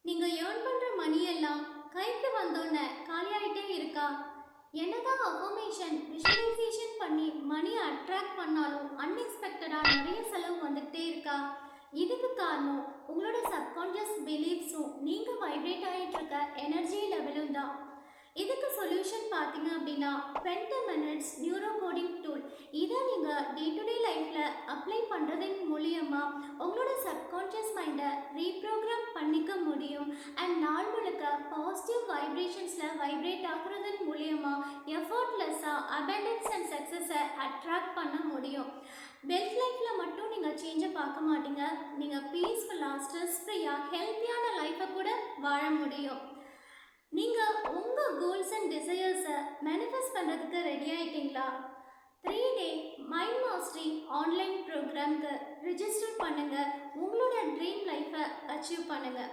நீங்க ஏர்ன் பண்ற மணி எல்லாம் கைக்கு வந்தோன்னே காலியாயிட்டே இருக்கா? என்னதான் அஃபர்மேஷன் விஷுவலைசேஷன் பண்ணி மணி அட்ராக்ட் பண்ணாலும் அன்எக்ஸ்பெக்டடா நிறைய செலவு வந்துட்டே இருக்கா? இதுக்கு காரணம் உங்களோட சப்கான்ஷியஸ் பிலீஃப்ஸும் நீங்க வைப்ரேட் ஆகிட்டு இருக்க எனர்ஜி லெவலும் தான். இதுக்கு சொல்யூஷன் பார்த்தீங்க அப்படின்னா 20 மினிட்ஸ் நியூரோ கோடிங் டூல். இதை நீங்கள் டே டு டே லைஃப்பில் அப்ளை பண்ணுறதன் மூலியமாக உங்களோட சப்கான்ஷியஸ் மைண்டை ரீப்ரோக்ராம் பண்ணிக்க முடியும். அண்ட் நாள் முழுக்க பாசிட்டிவ் வைப்ரேஷன்ஸில் வைப்ரேட் ஆகுறதன் மூலியமாக எஃபர்ட்லெஸ்ஸாக அபண்டன்ஸ் அண்ட் சக்ஸஸை அட்ராக்ட் பண்ண முடியும். வெல்த் லைஃப்பில் மட்டும் நீங்கள் சேஞ்சை பார்க்க மாட்டீங்க, நீங்கள் பீஸ்ஃபுல்லாக ஸ்ட்ரெஸ் ஃப்ரீயாக ஹெல்த்தியான லைஃப்பை கூட வாழ முடியும். நீங்கள் உங்கள் கோல்ஸ் அண்ட் டிசையர்ஸை மேனிஃபெஸ்ட் பண்ணுறதுக்கு ரெடி ஆகிட்டீங்களா? 3-day மைண்ட் மாஸ்டரி ஆன்லைன் ப்ரோக்ராம்க்கு ரிஜிஸ்டர் பண்ணுங்கள். உங்களோட ட்ரீம் லைஃப்பை அச்சீவ் பண்ணுங்கள்.